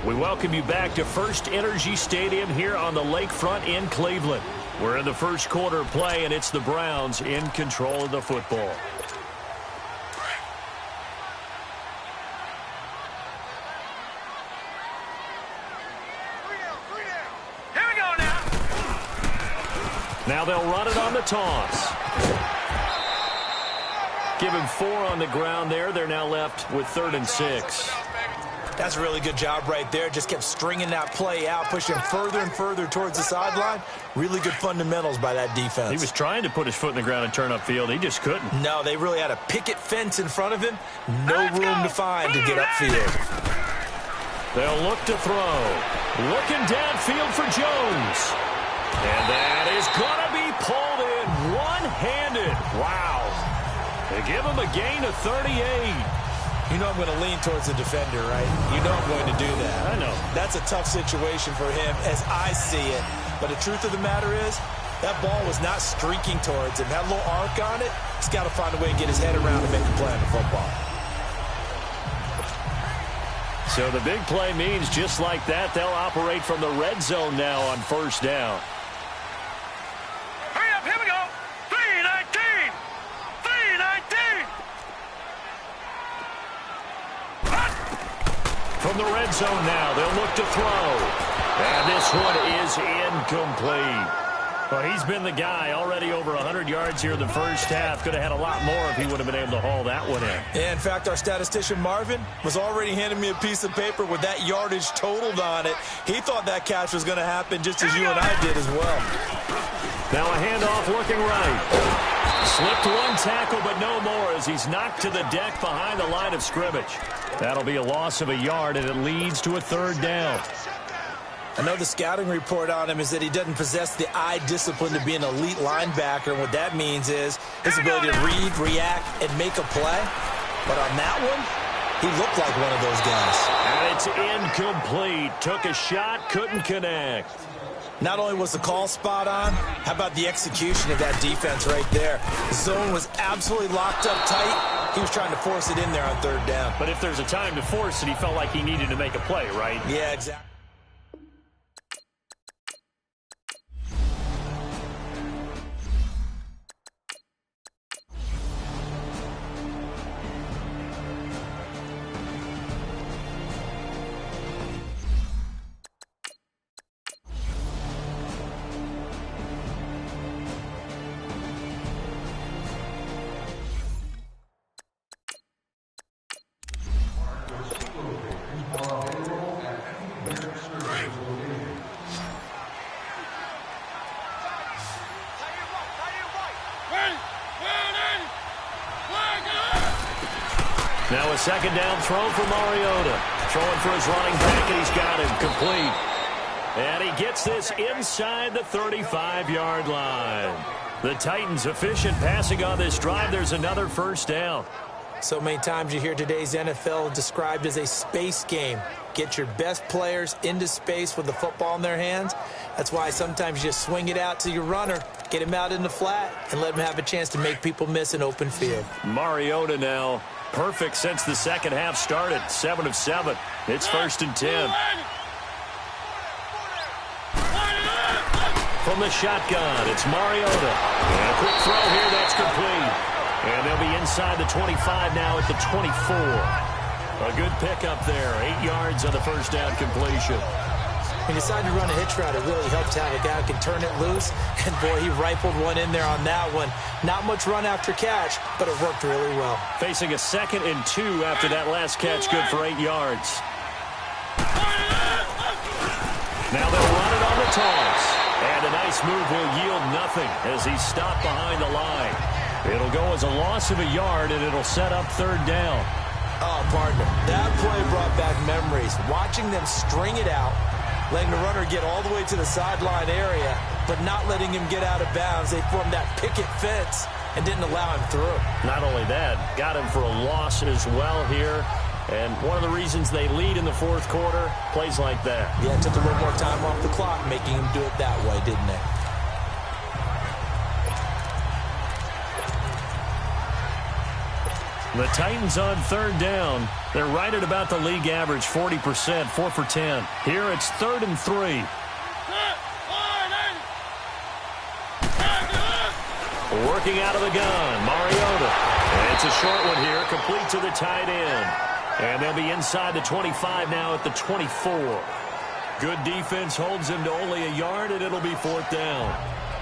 We welcome you back to First Energy Stadium here on the lakefront in Cleveland. We're in the first quarter play, and it's the Browns in control of the football. Here we go now. Now they'll run it on the toss. Give him 4 on the ground there. They're now left with 3rd and 6. That's a really good job right there. Just kept stringing that play out, pushing further and further towards the sideline. Really good fundamentals by that defense. He was trying to put his foot in the ground and turn upfield. He just couldn't. No, they really had a picket fence in front of him. No room to find to get upfield. They'll look to throw. Looking downfield for Jones. And that is going to be pulled in one-handed. Wow. They give him a gain of 38. You know I'm going to lean towards the defender, right? You know I'm going to do that. I know. That's a tough situation for him as I see it. But the truth of the matter is, that ball was not streaking towards him. Had a little arc on it. He's got to find a way to get his head around and make a play on the football. So the big play means just like that, they'll operate from the red zone now on first down. Hurry up, here we go. 3-19. 3-19. From the red zone now, they'll look to throw. And this one is incomplete. Well, he's been the guy already over 100 yards here in the first half. Could have had a lot more if he would have been able to haul that one in. Yeah, in fact, our statistician Marvin was already handing me a piece of paper with that yardage totaled on it. He thought that catch was going to happen just as you and I did as well. Now a handoff looking right. Slipped one tackle, but no more as he's knocked to the deck behind the line of scrimmage. That'll be a loss of a yard, and it leads to a 3rd down. I know the scouting report on him is that he doesn't possess the eye discipline to be an elite linebacker. What that means is his ability to read, react, and make a play. But on that one, he looked like one of those guys. And it's incomplete. Took a shot, couldn't connect. Not only was the call spot on, how about the execution of that defense right there? The zone was absolutely locked up tight. He was trying to force it in there on 3rd down. But if there's a time to force it, he felt like he needed to make a play, right? Yeah, exactly. Now a 2nd down throw for Mariota. Throwing for his running back, and he's got him complete. And he gets this inside the 35-yard line. The Titans efficient passing on this drive. There's another 1st down. So many times you hear today's NFL described as a space game. Get your best players into space with the football in their hands. That's why sometimes you just swing it out to your runner, get him out in the flat, and let him have a chance to make people miss an open field. Mariota now perfect since the second half started. 7 of 7. It's 1st and 10. From the shotgun, it's Mariota. And a quick throw here, that's complete. And they'll be inside the 25 now at the 24. A good pickup there. 8 yards on the 1st down completion. He decided to run a hitch route. It really helped have a guy who can turn it loose. And, boy, he rifled one in there on that one. Not much run after catch, but it worked really well. Facing a 2nd and 2 after that last catch, good for 8 yards. Now they'll run it on the toss. And a nice move will yield nothing as he's stopped behind the line. It'll go as a loss of a yard, and it'll set up 3rd down. Oh, partner, that play brought back memories. Watching them string it out, letting the runner get all the way to the sideline area, but not letting him get out of bounds. They formed that picket fence and didn't allow him through. Not only that, got him for a loss as well here. And one of the reasons they lead in the 4th quarter, plays like that. Yeah, it took a little more time off the clock, making him do it that way, didn't it? The Titans on third down. They're right at about the league average, 40%, 4 for 10. Here it's 3rd and 3. Working out of the gun, Mariota. And it's a short one here, complete to the tight end. And they'll be inside the 25 now at the 24. Good defense holds him to only a yard, and it'll be 4th down.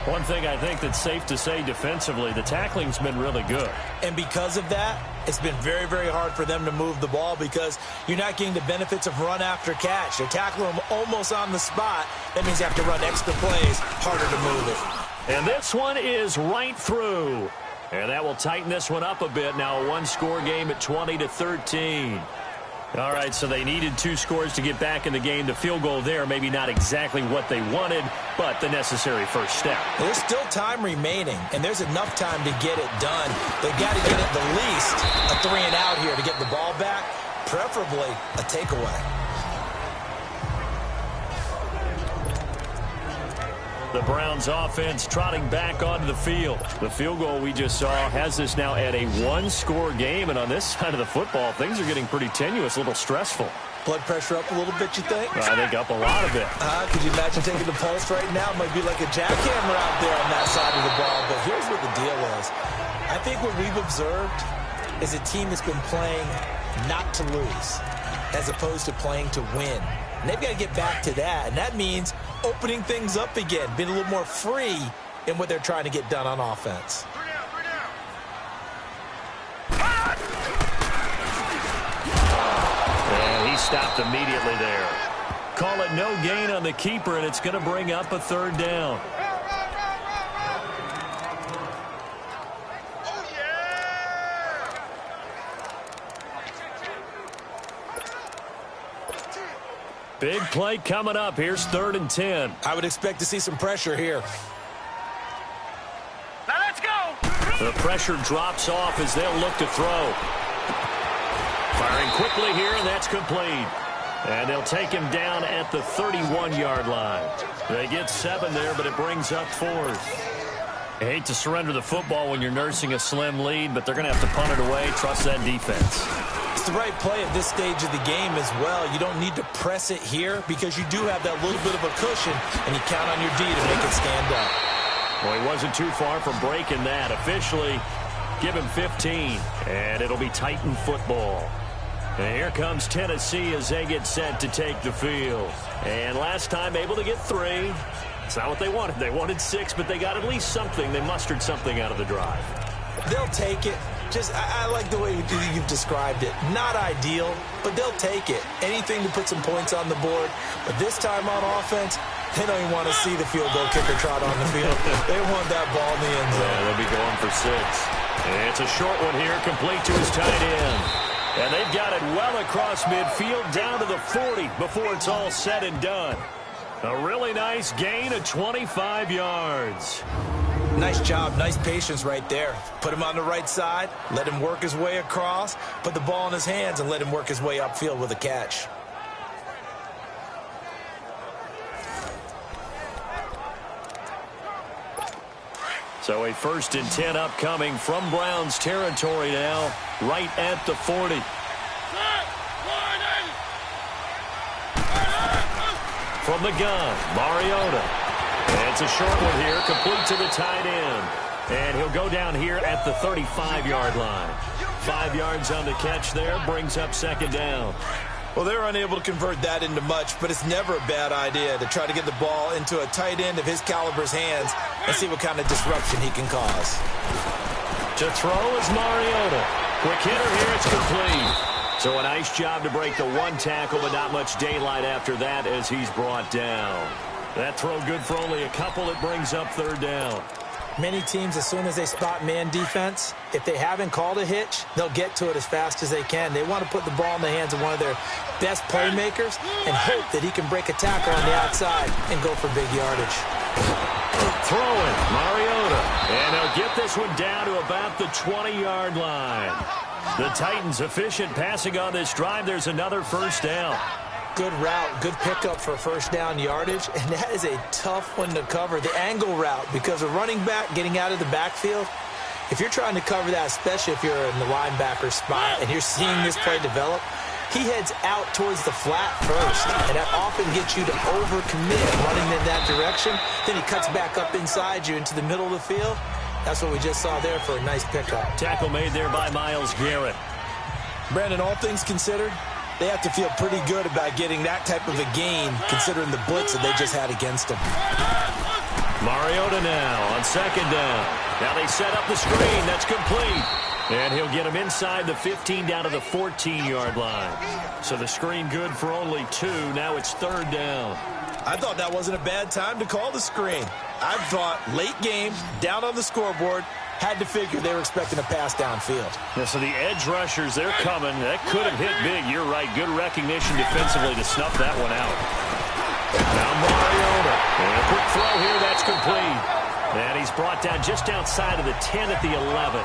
One thing I think that's safe to say defensively, the tackling's been really good. And because of that, it's been very, very hard for them to move the ball because you're not getting the benefits of run after catch. They're tackling them almost on the spot. That means you have to run extra plays, harder to move it. And this one is right through. And that will tighten this one up a bit. Now a one-score game at 20-13. All right, so they needed 2 scores to get back in the game. The field goal there, maybe not exactly what they wanted, but the necessary first step. There's still time remaining, and there's enough time to get it done. They've got to get at the least a 3-and-out here to get the ball back, preferably a takeaway. The Browns offense trotting back onto the field. The field goal we just saw has us now at a one-score game, and on this side of the football, things are getting pretty tenuous, a little stressful. Blood pressure up a little bit, you think? I think up a lot of it. Could you imagine taking the pulse right now? It might be like a jackhammer out there on that side of the ball, but here's what the deal is. I think what we've observed is a team that's been playing not to lose as opposed to playing to win. And they've got to get back to that, and that means opening things up again, being a little more free in what they're trying to get done on offense. And he stopped immediately there. Call it no gain on the keeper, and it's going to bring up a 3rd down. Big play coming up. Here's 3rd and 10. I would expect to see some pressure here. Now let's go. The pressure drops off as they'll look to throw. Firing quickly here, and that's complete. And they'll take him down at the 31-yard line. They get 7 there, but it brings up 4th. I hate to surrender the football when you're nursing a slim lead, but they're going to have to punt it away. Trust that defense. It's the right play at this stage of the game as well. You don't need to press it here because you do have that little bit of a cushion, and you count on your D to make it stand up. Well, he wasn't too far from breaking that. Officially, give him 15, and it'll be Titan football. And here comes Tennessee as they get set to take the field. And last time able to get 3. It's not what they wanted. They wanted 6, but they got at least something. They mustered something out of the drive. They'll take it. I like the way you've described it. Not ideal, but they'll take it. Anything to put some points on the board. But this time on offense, they don't even want to see the field goal kicker trot on the field. They want that ball in the end zone. Yeah, they'll be going for 6. And it's a short one here, complete to his tight end. And they've got it well across midfield, down to the 40 before it's all said and done. A really nice gain of 25 yards. Nice job, nice patience right there. Put him on the right side, let him work his way across, put the ball in his hands, and let him work his way upfield with a catch. So a 1st and 10 upcoming from Browns territory now, right at the 40. From the gun, Mariota. And it's a short one here, complete to the tight end. And he'll go down here at the 35-yard line. 5 yards on the catch there, brings up 2nd down. Well, they're unable to convert that into much, but it's never a bad idea to try to get the ball into a tight end of his caliber's hands and see what kind of disruption he can cause. To throw is Mariota. Quick hitter here, it's complete. So a nice job to break the 1 tackle, but not much daylight after that as he's brought down. That throw good for only a couple. It brings up 3rd down. Many teams, as soon as they spot man defense, if they haven't called a hitch, they'll get to it as fast as they can. They want to put the ball in the hands of one of their best playmakers and hope that he can break a tackle on the outside and go for big yardage. Throwing, Mariota. And he'll get this one down to about the 20-yard line. The Titans efficient passing on this drive. There's another 1st down. Good route, good pickup for 1st down yardage, and that is a tough one to cover. The angle route, because a running back getting out of the backfield, If you're trying to cover that, especially if you're in the linebacker spot and you're seeing this play develop, he heads out towards the flat first, and that often gets you to overcommit running in that direction. Then he cuts back up inside you into the middle of the field. That's what we just saw there for a nice pickup. Tackle made there by Myles Garrett. Brandon, all things considered, they have to feel pretty good about getting that type of a gain considering the blitz that they just had against them. Mariota now on second down. Now they set up the screen. That's complete. And he'll get him inside the 15 down to the 14-yard line. So the screen good for only 2. Now it's third down. I thought that wasn't a bad time to call the screen. I thought late game, down on the scoreboard, had to figure they were expecting a pass downfield. Yeah, so the edge rushers, they're coming. That could have hit big. You're right. Good recognition defensively to snuff that one out. Now Mariota. And a quick throw here. That's complete. And he's brought down just outside of the 10 at the 11.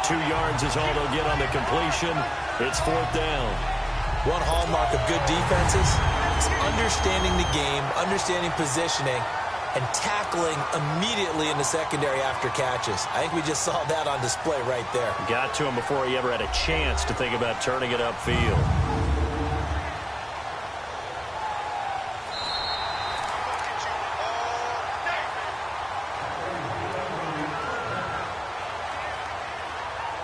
2 yards is all they'll get on the completion. It's fourth down. One hallmark of good defenses is understanding the game, understanding positioning, and tackling immediately in the secondary after catches. I think we just saw that on display right there. Got to him before he ever had a chance to think about turning it upfield.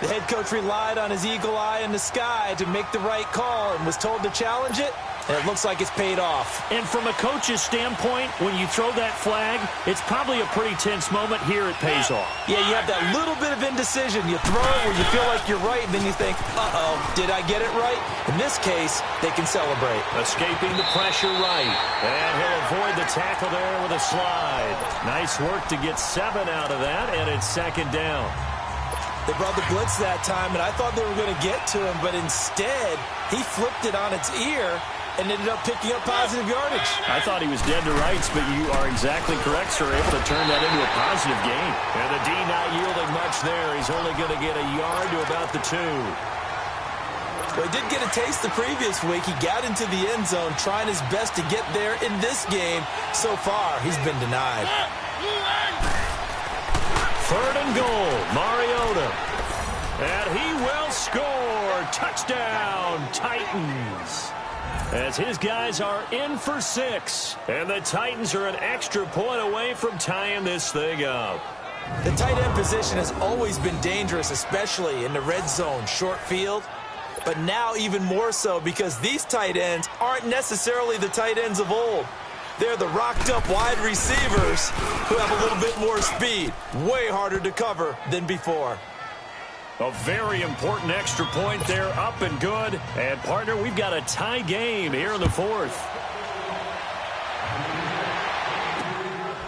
The head coach relied on his eagle eye in the sky to make the right call and was told to challenge it, and it looks like it's paid off. And from a coach's standpoint, when you throw that flag, it's probably a pretty tense moment. Here it pays off. Yeah, you have that little bit of indecision. You throw it where you feel like you're right, and then you think, uh-oh, did I get it right? In this case, they can celebrate. Escaping the pressure right. And he'll avoid the tackle there with a slide. Nice work to get 7 out of that, and it's second down. They brought the blitz that time, and I thought they were going to get to him, but instead, he flipped it on its ear and ended up picking up positive yardage. I thought he was dead to rights, but you are exactly correct, sir. Able to turn that into a positive gain. And the D not yielding much there. He's only going to get a yard to about the 2. Well, he did get a taste the previous week. He got into the end zone, trying his best to get there in this game. So far, he's been denied. Third and goal, Mariota. And he will score. Touchdown, Titans. As his guys are in for 6. And the Titans are an extra point away from tying this thing up. The tight end position has always been dangerous, especially in the red zone, short field. But now even more so because these tight ends aren't necessarily the tight ends of old. They're the rocked-up wide receivers who have a little bit more speed. Way harder to cover than before. A very important extra point there, up and good. And, partner, we've got a tie game here in the 4th.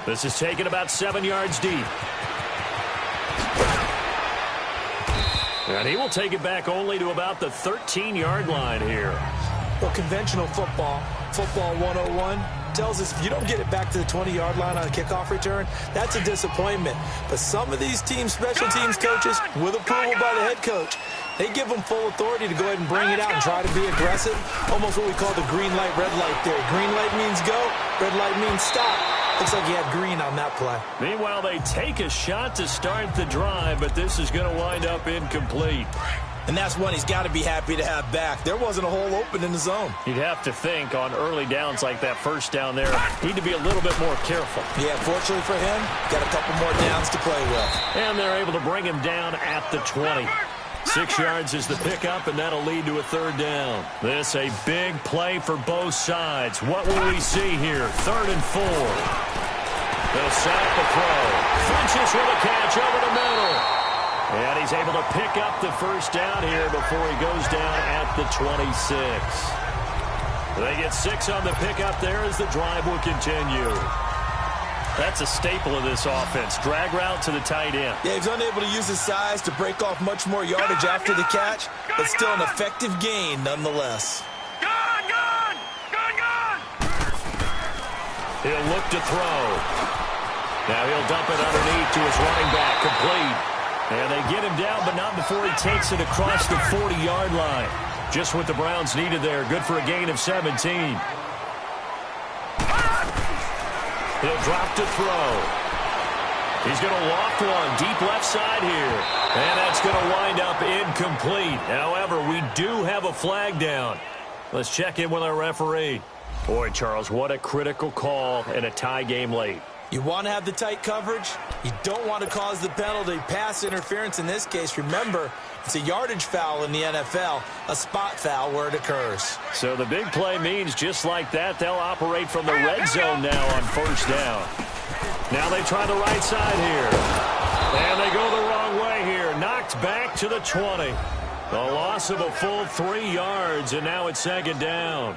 This is taken about 7 yards deep. And he will take it back only to about the 13-yard line here. Well, conventional football 101, tells us if you don't get it back to the 20-yard line on a kickoff return, that's a disappointment. But some of these team special teams coaches, with approval by the head coach, they give them full authority to go ahead and bring it out and try to be aggressive. Almost what we call the green light, red light theory. Green light means go, red light means stop. Looks like he had green on that play. Meanwhile, they take a shot to start the drive, but this is going to wind up incomplete. And that's one he's got to be happy to have back. There wasn't a hole open in the zone. You'd have to think on early downs like that first down there, need to be a little bit more careful. Yeah, fortunately for him, got a couple more downs to play with. And they're able to bring him down at the 20. 6 yards is the pickup, and that'll lead to a third down. This a big play for both sides. What will we see here? 3rd and 4. They'll set up the throw. Funches with a catch over the middle. And he's able to pick up the first down here before he goes down at the 26. They get 6 on the pickup there as the drive will continue. That's a staple of this offense. Drag route to the tight end. Yeah, he's unable to use his size to break off much more yardage after the catch, but still an effective gain nonetheless. He'll look to throw. Now he'll dump it underneath to his running back, complete. And they get him down, but not before he takes it across the 40-yard line. Just what the Browns needed there. Good for a gain of 17. He'll drop to throw. He's going to loft one deep left side here. And that's going to wind up incomplete. However, we do have a flag down. Let's check in with our referee. Boy, Charles, what a critical call in a tie game late. You want to have the tight coverage. You don't want to cause the penalty. Pass interference in this case. Remember, it's a yardage foul in the NFL, a spot foul where it occurs. So the big play means just like that, they'll operate from the red zone now on first down. Now they try the right side here. And they go the wrong way here. Knocked back to the 20. A loss of a full 3 yards, and now it's second down.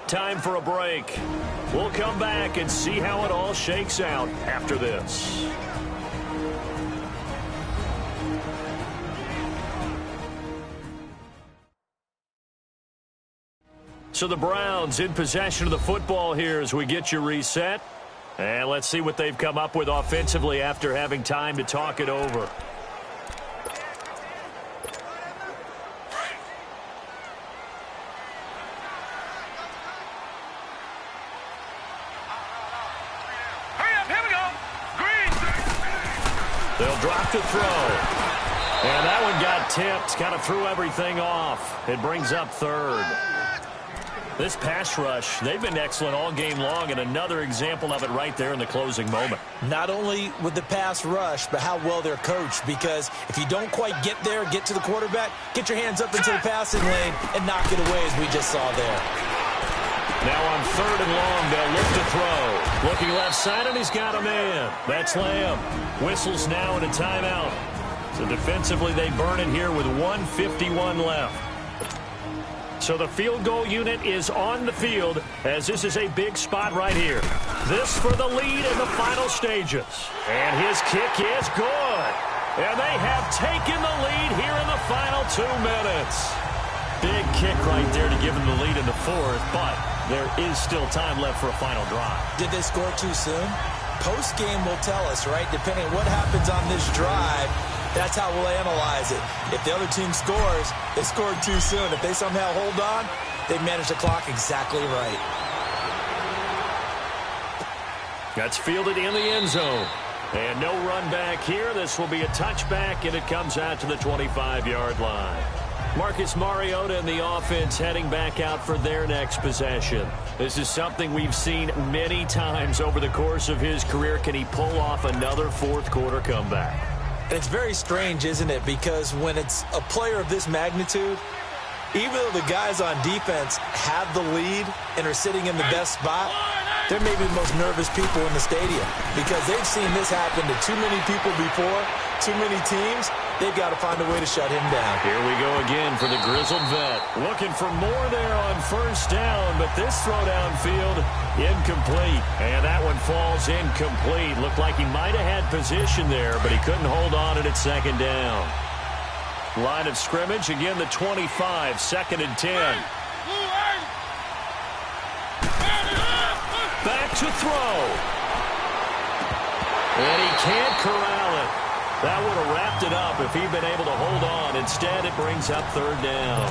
Time for a break. We'll come back and see how it all shakes out after this. So the Browns in possession of the football here as we get you reset. And let's see what they've come up with offensively after having time to talk it over. They'll drop to throw. And that one got tipped, kind of threw everything off. It brings up third. This pass rush, they've been excellent all game long, and another example of it right there in the closing moment. Not only with the pass rush, but how well they're coached, because if you don't quite get there, get to the quarterback, get your hands up into the passing lane and knock it away as we just saw there. Now on third and long, they'll look to throw. Looking left side, and he's got a man. That's Lamb. Whistles now and a timeout. So defensively, they burn it here with 1:51 left. So the field goal unit is on the field as this is a big spot right here. This for the lead in the final stages. And his kick is good. And they have taken the lead here in the final 2 minutes. Big kick right there to give them the lead in the fourth, but there is still time left for a final drive. Did they score too soon? Post-game will tell us, right? Depending on what happens on this drive, that's how we'll analyze it. If the other team scores, they scored too soon. If they somehow hold on, they manage the clock exactly right. That's fielded in the end zone. And no run back here. This will be a touchback, and it comes out to the 25-yard line. Marcus Mariota and the offense heading back out for their next possession. This is something we've seen many times over the course of his career. Can he pull off another fourth-quarter comeback? And it's very strange, isn't it? Because when it's a player of this magnitude, even though the guys on defense have the lead and are sitting in the best spot, they're maybe the most nervous people in the stadium because they've seen this happen to too many people before, too many teams. They've got to find a way to shut him down. Here we go again for the grizzled vet. Looking for more there on first down, but this throw downfield, incomplete. And that one falls incomplete. Looked like he might have had position there, but he couldn't hold on at second down. Line of scrimmage, again the 25, 2nd and 10. Back to throw. And he can't corral it. That would have wrapped it up if he'd been able to hold on. Instead, it brings up third down.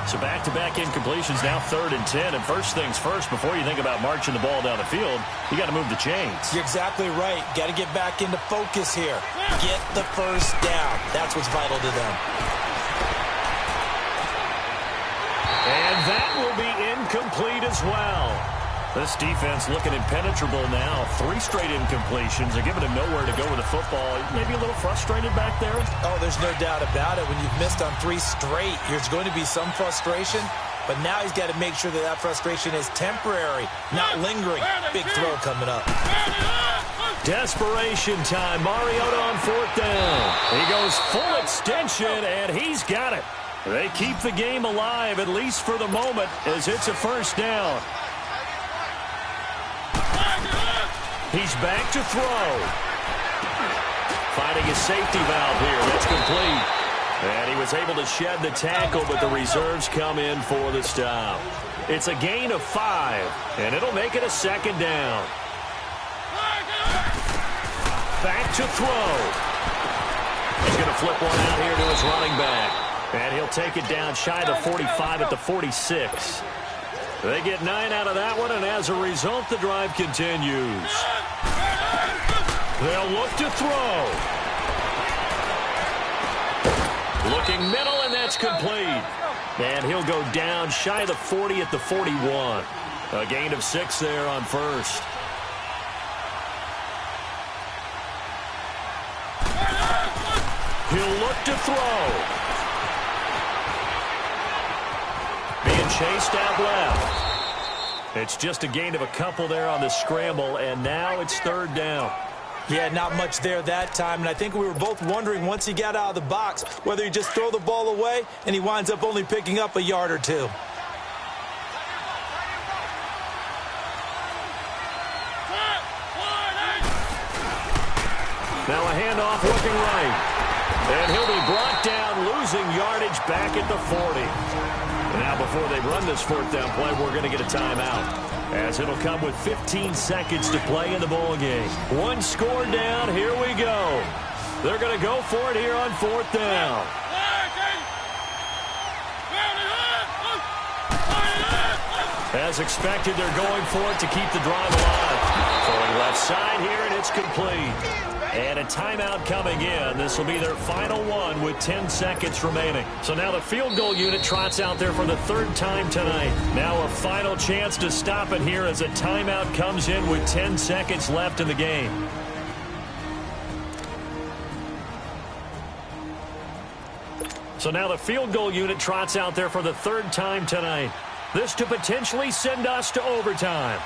So back-to-back incompletions, now 3rd and 10. And first things first, before you think about marching the ball down the field, you got to move the chains. You're exactly right. Got to get back into focus here. Get the first down. That's what's vital to them. And that will be incomplete as well. This defense looking impenetrable now. 3 straight incompletions. They're giving him nowhere to go with the football. Maybe a little frustrated back there. Oh, there's no doubt about it. When you've missed on 3 straight, there's going to be some frustration. But now he's got to make sure that that frustration is temporary, not lingering. Big throw coming up. Desperation time. Mariota on 4th down. He goes full extension, and he's got it. They keep the game alive, at least for the moment, as it's a first down. He's back to throw. Finding a safety valve here. That's complete. And he was able to shed the tackle, but the reserves come in for the stop. It's a gain of 5, and it'll make it a 2nd down. back to throw. He's going to flip one out here to his running back. And he'll take it down shy of the 45 at the 46. They get 9 out of that one, and as a result, the drive continues. They'll look to throw. Looking middle, and that's complete. And he'll go down shy of the 40 at the 41. A gain of 6 there on first. He'll look to throw. Being chased out left. It's just a gain of a couple there on the scramble, and now it's third down. Yeah, not much there that time, and I think we were both wondering once he got out of the box whether he just throw the ball away and he winds up only picking up a yard or two. Now a handoff looking right. And he'll be brought down, losing yardage back at the 40. Now before they run this fourth down play, we're going to get a timeout, as it'll come with 15 seconds to play in the ball game. One score down, here we go. They're going to go for it here on fourth down. As expected, they're going for it to keep the drive alive. Going left side here, and it's complete. And a timeout coming in. This will be their final one with 10 seconds remaining. So now the field goal unit trots out there for the third time tonight. Now a final chance to stop it here as a timeout comes in with 10 seconds left in the game. So now the field goal unit trots out there for the third time tonight. This to potentially send us to overtime.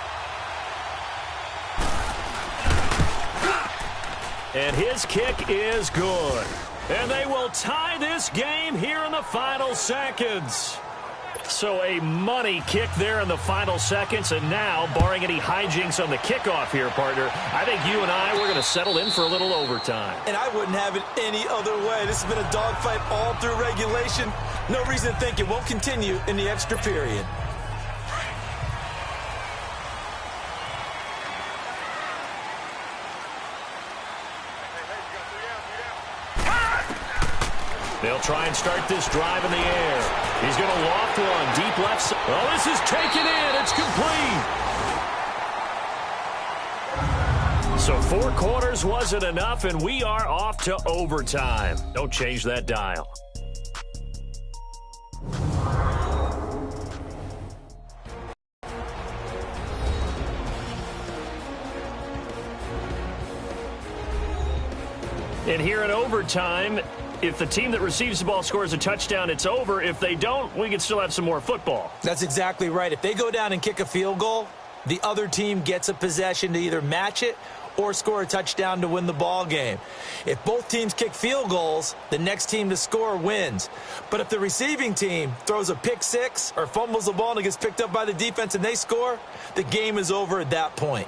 And his kick is good. And they will tie this game here in the final seconds. So a money kick there in the final seconds. And now, barring any hijinks on the kickoff here, partner, I think you and I, we're going to settle in for a little overtime. And I wouldn't have it any other way. This has been a dogfight all through regulation. No reason to think it won't continue in the extra period. They'll try and start this drive in the air. He's going to loft one deep left side. Oh, this is taken in. It's complete. So 4 quarters wasn't enough, and we are off to overtime. Don't change that dial. And here in overtime, if the team that receives the ball scores a touchdown, it's over. If they don't, we can still have some more football. That's exactly right. If they go down and kick a field goal, the other team gets a possession to either match it or score a touchdown to win the ball game. If both teams kick field goals, the next team to score wins. But if the receiving team throws a pick six or fumbles the ball and it gets picked up by the defense and they score, the game is over at that point.